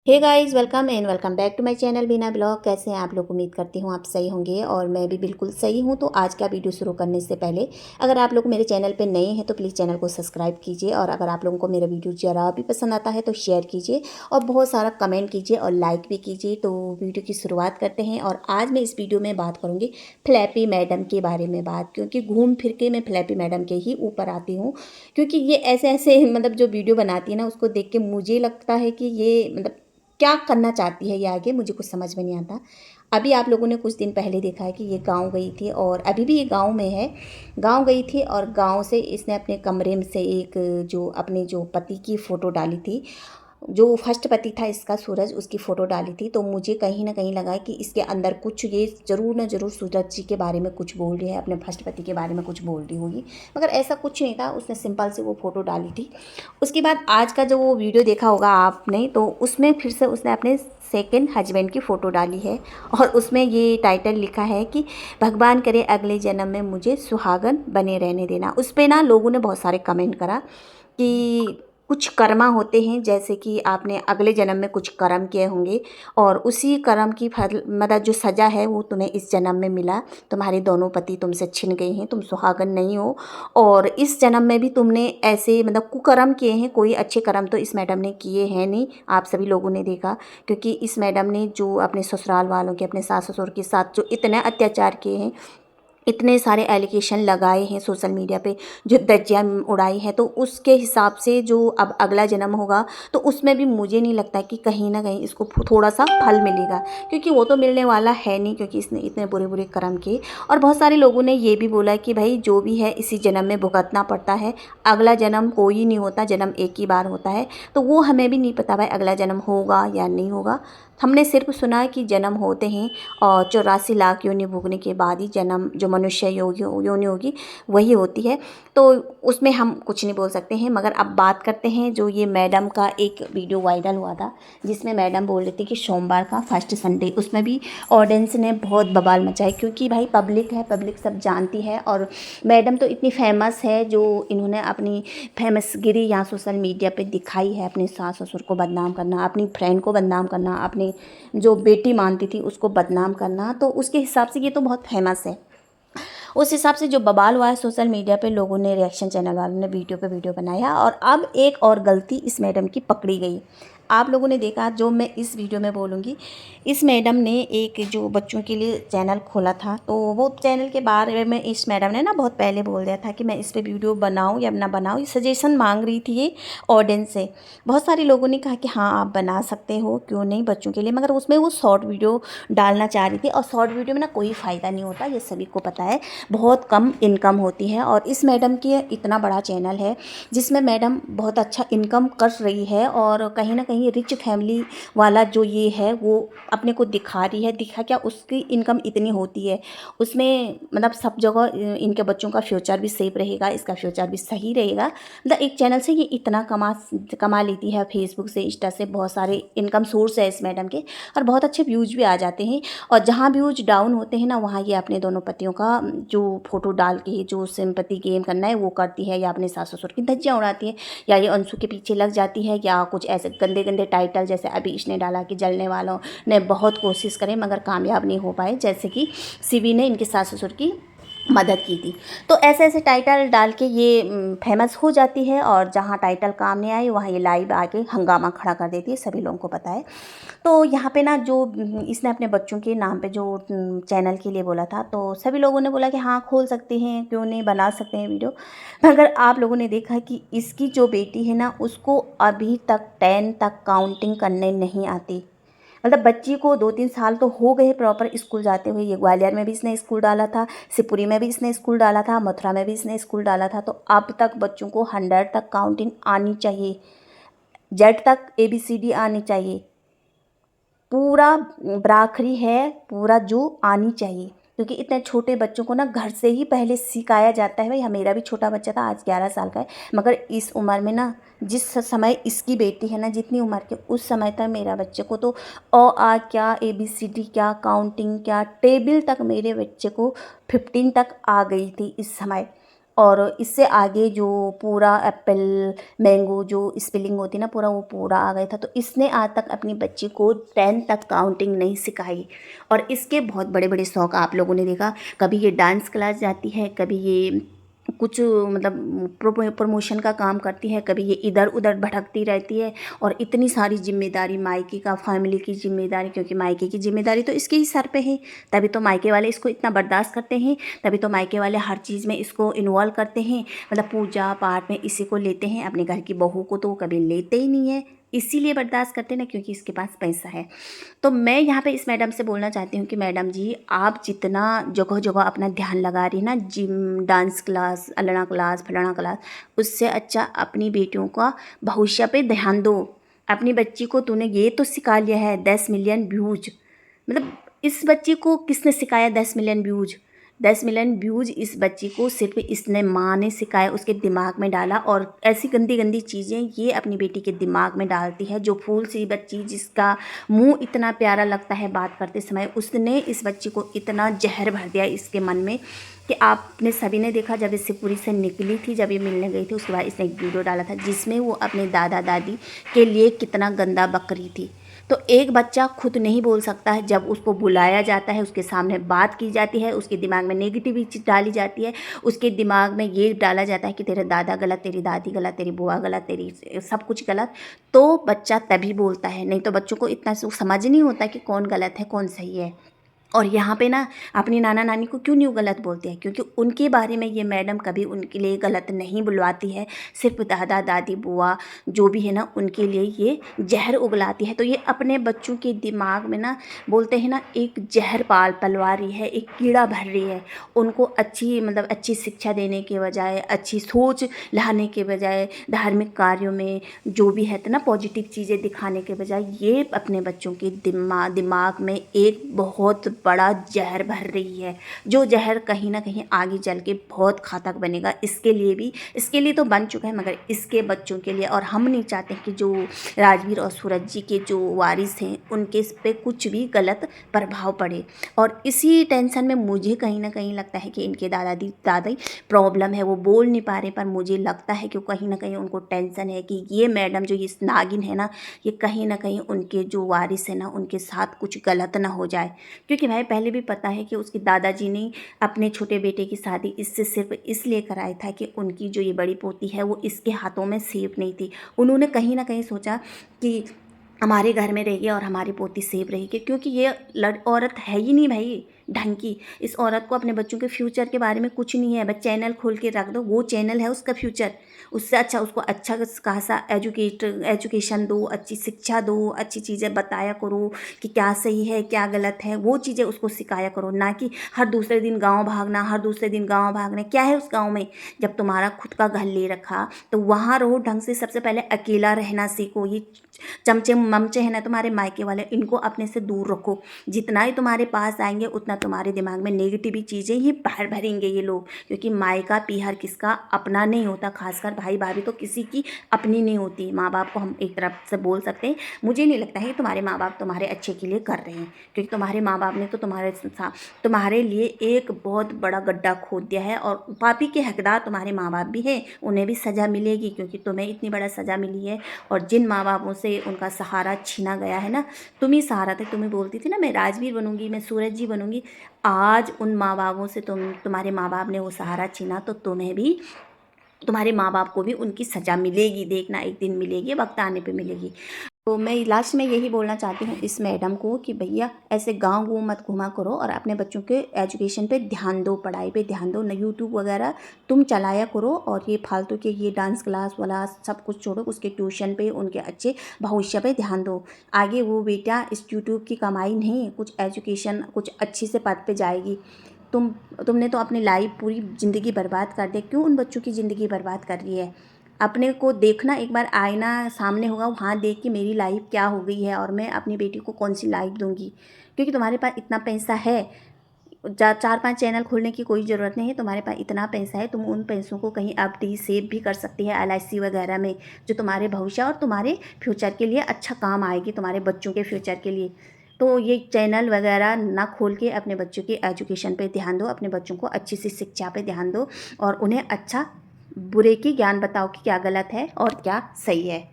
Hey guys, welcome and welcome back to my channel Beena blog. कैसे हैं आप लोग? उम्मीद करती हूँ आप सही होंगे और मैं भी बिल्कुल सही हूँ। तो आज का वीडियो शुरू करने से पहले अगर आप लोग मेरे चैनल पे नए हैं तो प्लीज़ चैनल को सब्सक्राइब कीजिए, और अगर आप लोगों को मेरा वीडियो ज़रा भी पसंद आता है तो शेयर कीजिए और बहुत सारा कमेंट कीजिए और लाइक भी कीजिए। तो वीडियो की शुरुआत करते हैं। और आज मैं इस वीडियो में बात करूँगी फ्लैपी मैडम के बारे में क्योंकि घूम फिर के मैं फ्लैपी मैडम के ही ऊपर आती हूँ। क्योंकि ये ऐसे ऐसे मतलब जो वीडियो बनाती है ना, उसको देख के मुझे लगता है कि ये मतलब क्या करना चाहती है ये आगे, मुझे कुछ समझ में नहीं आता। अभी आप लोगों ने कुछ दिन पहले देखा है कि ये गाँव गई थी और अभी भी ये गाँव में है। गाँव गई थी और गाँव से इसने अपने कमरे में से एक जो अपने जो पति की फ़ोटो डाली थी, जो फर्स्ट पति था इसका सूरज, उसकी फ़ोटो डाली थी। तो मुझे कहीं न कहीं लगा कि इसके अंदर कुछ ये ज़रूर न ज़रूर सूरज जी के बारे में कुछ बोल रही है, अपने फर्स्ट पति के बारे में कुछ बोल रही होगी। मगर ऐसा कुछ नहीं था, उसने सिंपल से वो फ़ोटो डाली थी। उसके बाद आज का जो वो वीडियो देखा होगा आपने, तो उसमें फिर से उसने अपने सेकंड हस्बैंड की फ़ोटो डाली है और उसमें ये टाइटल लिखा है कि भगवान करे अगले जन्म में मुझे सुहागन बने रहने देना। उस पे ना लोगों ने बहुत सारे कमेंट करा कि कुछ कर्मा होते हैं, जैसे कि आपने अगले जन्म में कुछ कर्म किए होंगे और उसी कर्म की फल मतलब जो सज़ा है वो तुम्हें इस जन्म में मिला। तुम्हारे दोनों पति तुमसे छिन गए हैं, तुम सुहागन नहीं हो और इस जन्म में भी तुमने ऐसे मतलब कुकर्म किए हैं। कोई अच्छे कर्म तो इस मैडम ने किए हैं नहीं, आप सभी लोगों ने देखा। क्योंकि इस मैडम ने जो अपने ससुराल वालों के, अपने सास ससुर के साथ जो इतने अत्याचार किए हैं, इतने सारे एलिगेशन लगाए हैं सोशल मीडिया पे, जो धज्जियाँ उड़ाई है, तो उसके हिसाब से जो अब अगला जन्म होगा तो उसमें भी मुझे नहीं लगता कि कहीं ना कहीं इसको थोड़ा सा फल मिलेगा। क्योंकि वो तो मिलने वाला है नहीं, क्योंकि इसने इतने बुरे बुरे कर्म किए। और बहुत सारे लोगों ने ये भी बोला कि भाई जो भी है इसी जन्म में भुगतना पड़ता है, अगला जन्म कोई नहीं होता, जन्म एक ही बार होता है। तो वो हमें भी नहीं पता भाई अगला जन्म होगा या नहीं होगा। हमने सिर्फ सुना है कि जन्म होते हैं और 84 लाख योनि भोगने के बाद ही जन्म जो मनुष्य योनि होगी वही होती है। तो उसमें हम कुछ नहीं बोल सकते हैं। मगर अब बात करते हैं जो ये मैडम का एक वीडियो वायरल हुआ था, जिसमें मैडम बोल रही थी कि सोमवार का फर्स्ट संडे। उसमें भी ऑडियंस ने बहुत बवाल मचाई, क्योंकि भाई पब्लिक है, पब्लिक सब जानती है। और मैडम तो इतनी फेमस है, जो इन्होंने अपनी फेमस गिरी यहाँ सोशल मीडिया पे दिखाई है, अपने सास ससुर को बदनाम करना, अपनी फ्रेंड को बदनाम करना, अपनी जो बेटी मानती थी उसको बदनाम करना। तो उसके हिसाब से ये तो बहुत फेमस है। उस हिसाब से जो बवाल हुआ है सोशल मीडिया पे, लोगों ने, रिएक्शन चैनल वालों ने वीडियो पे वीडियो बनाया और अब एक और गलती इस मैडम की पकड़ी गई। आप लोगों ने देखा, जो मैं इस वीडियो में बोलूँगी, इस मैडम ने एक जो बच्चों के लिए चैनल खोला था, तो वो चैनल के बारे में इस मैडम ने ना बहुत पहले बोल दिया था कि मैं इस पर वीडियो बनाऊँ या ना बनाऊँ। ये सजेशन मांग रही थी ये ऑडियंस से। बहुत सारे लोगों ने कहा कि हाँ आप बना सकते हो, क्यों नहीं, बच्चों के लिए। मगर उसमें वो शॉर्ट वीडियो डालना चाह रही थी और शॉर्ट वीडियो में ना कोई फ़ायदा नहीं होता, ये सभी को पता है। बहुत कम इनकम होती है और इस मैडम की इतना बड़ा चैनल है जिसमें मैडम बहुत अच्छा इनकम कर रही है। और कहीं ना कहीं रिच फैमिली वाला जो ये है वो अपने को दिखा रही है। दिखा क्या, उसकी इनकम इतनी होती है उसमें, मतलब सब जगह इनके बच्चों का फ्यूचर भी सेफ रहेगा, इसका फ्यूचर भी सही रहेगा। मतलब एक चैनल से ये इतना कमा लेती है, फेसबुक से, इंस्टा से, बहुत सारे इनकम सोर्स है इस मैडम के और बहुत अच्छे व्यूज भी आ जाते हैं। और जहाँ व्यूज डाउन होते हैं ना, वहाँ ये अपने दोनों पतियों का जो फ़ोटो डाल के जो सिंपैथी गेन करना है वो करती है, या अपने सास ससुर की धज्जियाँ उड़ाती है, या ये अंशु के पीछे लग जाती है, या कुछ ऐसे गंदे गंदे टाइटल, जैसे अभी इसने डाला कि जलने वालों ने बहुत कोशिश करें मगर कामयाब नहीं हो पाए, जैसे कि सीवी ने इनके सास ससुर की मदद की थी। तो ऐसे ऐसे टाइटल डाल के ये फेमस हो जाती है और जहाँ टाइटल काम नहीं आए वहाँ ये लाइव आके हंगामा खड़ा कर देती है, सभी लोगों को पता है। तो यहाँ पे ना जो इसने अपने बच्चों के नाम पे जो चैनल के लिए बोला था, तो सभी लोगों ने बोला कि हाँ खोल सकते हैं, क्यों नहीं, बना सकते हैं वीडियो। मगर आप लोगों ने देखा कि इसकी जो बेटी है ना, उसको अभी तक 10 तक काउंटिंग करने नहीं आती। मतलब बच्ची को 2-3 साल तो हो गए प्रॉपर स्कूल जाते हुए। ये ग्वालियर में भी इसने स्कूल डाला था, शिवपुरी में भी इसने स्कूल डाला था, मथुरा में भी इसने स्कूल डाला था। तो अब तक बच्चों को 100 तक काउंटिंग आनी चाहिए, जेड तक ABCD आनी चाहिए, पूरा ब्राखरी है, पूरा जो आनी चाहिए। क्योंकि इतने छोटे बच्चों को ना घर से ही पहले सिखाया जाता है। भाई मेरा भी छोटा बच्चा था, आज 11 साल का है, मगर इस उम्र में ना, जिस समय इसकी बेटी है ना, जितनी उम्र के, उस समय तक मेरा बच्चे को तो आ क्या, ABCD क्या, काउंटिंग क्या, टेबल तक मेरे बच्चे को 15 तक आ गई थी इस समय। और इससे आगे जो पूरा एप्पल मैंगो जो स्पेलिंग होती है ना पूरा वो पूरा आ गया था। तो इसने आज तक अपनी बच्ची को 10 तक काउंटिंग नहीं सिखाई। और इसके बहुत बड़े बड़े शौक़ आप लोगों ने देखा, कभी ये डांस क्लास जाती है, कभी ये कुछ मतलब प्रमोशन का काम करती है, कभी ये इधर उधर भटकती रहती है। और इतनी सारी जिम्मेदारी मायके का, फैमिली की जिम्मेदारी, क्योंकि मायके की जिम्मेदारी तो इसके ही सर पे है, तभी तो मायके वाले इसको इतना बर्दाश्त करते हैं, तभी तो मायके वाले हर चीज़ में इसको इन्वॉल्व करते हैं। मतलब पूजा पाठ में इसी को लेते हैं, अपने घर की बहू को तो वो कभी लेते ही नहीं है, इसीलिए बर्दाश्त करते हैं ना, क्योंकि इसके पास पैसा है। तो मैं यहाँ पे इस मैडम से बोलना चाहती हूँ कि मैडम जी, आप जितना जगह जगह अपना ध्यान लगा रही है ना, जिम, डांस क्लास, अल्लाह क्लास, फलाना क्लास, उससे अच्छा अपनी बेटियों का भविष्य पे ध्यान दो। अपनी बच्ची को तूने ये तो सिखा लिया है 10 मिलियन व्यूज, मतलब इस बच्ची को किसने सिखाया 10 मिलियन व्यूज? 10 मिलियन व्यूज इस बच्ची को सिर्फ इसने माँ ने सिखाया, उसके दिमाग में डाला। और ऐसी गंदी गंदी चीज़ें ये अपनी बेटी के दिमाग में डालती है। जो फूल सी बच्ची जिसका मुंह इतना प्यारा लगता है बात करते समय, उसने इस बच्ची को इतना जहर भर दिया इसके मन में कि आपने सभी ने देखा जब इससे पूरी से निकली थी, जब ये मिलने गई थी, उसके बाद इसने एक वीडियो डाला था जिसमें वो अपने दादा दादी के लिए कितना गंदा बक रही थी। तो एक बच्चा खुद नहीं बोल सकता है, जब उसको बुलाया जाता है, उसके सामने बात की जाती है, उसके दिमाग में नेगेटिविटी डाली जाती है, उसके दिमाग में ये डाला जाता है कि तेरे दादा गलत, तेरी दादी गलत, तेरी बुआ गलत, तेरी सब कुछ गलत, तो बच्चा तभी बोलता है। नहीं तो बच्चों को इतना समझ नहीं होता कि कौन गलत है कौन सही है। और यहाँ पे ना अपनी नाना नानी को क्यों नहीं गलत बोलते हैं? क्योंकि उनके बारे में ये मैडम कभी उनके लिए गलत नहीं बुलवाती है, सिर्फ दादा दादी बुआ जो भी है ना उनके लिए ये जहर उगलाती है। तो ये अपने बच्चों के दिमाग में ना बोलते हैं ना एक जहर पलवा रही है, एक कीड़ा भर रही है। उनको अच्छी मतलब अच्छी शिक्षा देने के बजाय, अच्छी सोच लाने के बजाय, धार्मिक कार्यों में जो भी है तो ना पॉजिटिव चीज़ें दिखाने के बजाय, ये अपने बच्चों के दिमाग में एक बहुत बड़ा जहर भर रही है, जो जहर कहीं ना कहीं आगे चल के बहुत घातक बनेगा इसके लिए भी। इसके लिए तो बन चुका है, मगर इसके बच्चों के लिए। और हम नहीं चाहते कि जो राजवीर और सूरज जी के जो वारिस हैं उनके इस पे कुछ भी गलत प्रभाव पड़े। और इसी टेंशन में मुझे कहीं ना कहीं लगता है कि इनके दादी प्रॉब्लम है, वो बोल नहीं पा रहे, पर मुझे लगता है कि कहीं ना कहीं उनको टेंशन है कि ये मैडम जो इस नागिन है ना, ये कहीं ना कहीं उनके जो वारिस है ना उनके साथ कुछ गलत ना हो जाए। क्योंकि भाई पहले भी पता है कि उसके दादाजी ने अपने छोटे बेटे की शादी इससे सिर्फ इसलिए कराया था कि उनकी जो ये बड़ी पोती है वो इसके हाथों में सेफ नहीं थी। उन्होंने कहीं ना कहीं सोचा कि हमारे घर में रहेगी और हमारी पोती सेफ रहेगी, क्योंकि ये औरत है ही नहीं भाई ढंग की। इस औरत को अपने बच्चों के फ्यूचर के बारे में कुछ नहीं है। बस चैनल खोल के रख दो, वो चैनल है उसका फ्यूचर। उससे अच्छा उसको अच्छा खासा एजुकेशन दो, अच्छी शिक्षा दो, अच्छी चीज़ें बताया करो कि क्या सही है क्या गलत है, वो चीज़ें उसको सिखाया करो। ना कि हर दूसरे दिन गाँव भागना, हर दूसरे दिन गाँव भागना। क्या है उस गाँव में? जब तुम्हारा खुद का घर ले रखा तो वहाँ रहो ढंग से। सबसे पहले अकेला रहना सीखो। ये चमचे ममचे हैं ना तुम्हारे मायके वाले, इनको अपने से दूर रखो। जितना ही तुम्हारे पास आएंगे उतना तुम्हारे दिमाग में नेगेटिव चीज़ें ही बाहर भरेंगे ये लोग। क्योंकि मायका पीहर किसका अपना नहीं होता, खासकर भाई भाभी तो किसी की अपनी नहीं होती। माँ बाप को हम एक तरफ से बोल सकते हैं, मुझे नहीं लगता है तुम्हारे माँ बाप तुम्हारे अच्छे के लिए कर रहे हैं, क्योंकि तुम्हारे माँ बाप ने तो तुम्हारे लिए एक बहुत बड़ा गड्ढा खोद दिया है। और पापी के हकदार तुम्हारे माँ बाप भी हैं, उन्हें भी सज़ा मिलेगी, क्योंकि तुम्हें इतनी बड़ा सज़ा मिली है। और जिन माँ बापों से उनका सहारा छीना गया है ना, तुम ही सहारा थे। तुम्हें बोलती थी ना मैं राजवीर बनूंगी, मैं सूरज जी बनूंगी। आज उन माँ बापों से तुम्हारे माँ बाप ने वो सहारा छीना, तो तुम्हें भी, तुम्हारे माँ बाप को भी उनकी सज़ा मिलेगी। देखना एक दिन मिलेगी, वक्त आने पे मिलेगी। तो मैं लास्ट में यही बोलना चाहती हूँ इस मैडम को कि भैया ऐसे गाँव गूँ मत घुमा करो और अपने बच्चों के एजुकेशन पे ध्यान दो, पढ़ाई पे ध्यान दो। न यूट्यूब वगैरह तुम चलाया करो, और ये फालतू के ये डांस क्लास वाला सब कुछ छोड़ो, उसके ट्यूशन पे उनके अच्छे भविष्य पे ध्यान दो। आगे वो बेटा इस यूट्यूब की कमाई नहीं, कुछ एजुकेशन कुछ अच्छी से पद पे जाएगी। तुमने तो अपनी लाइफ पूरी ज़िंदगी बर्बाद कर दी, क्यों उन बच्चों की ज़िंदगी बर्बाद कर रही है? अपने को देखना, एक बार आईना सामने होगा, वहाँ देख के मेरी लाइफ क्या हो गई है और मैं अपनी बेटी को कौन सी लाइफ दूंगी। क्योंकि तुम्हारे पास इतना पैसा है, 4-5 चैनल खोलने की कोई ज़रूरत नहीं है। तुम्हारे पास इतना पैसा है, तुम उन पैसों को कहीं एफडी सेव भी कर सकती है, LIC वगैरह में, जो तुम्हारे भविष्य और तुम्हारे फ्यूचर के लिए अच्छा काम आएगी, तुम्हारे बच्चों के फ्यूचर के लिए। तो ये चैनल वगैरह ना खोल के अपने बच्चों की एजुकेशन पे ध्यान दो, अपने बच्चों को अच्छी सी शिक्षा पे ध्यान दो और उन्हें अच्छा बुरे की ज्ञान बताओ कि क्या गलत है और क्या सही है।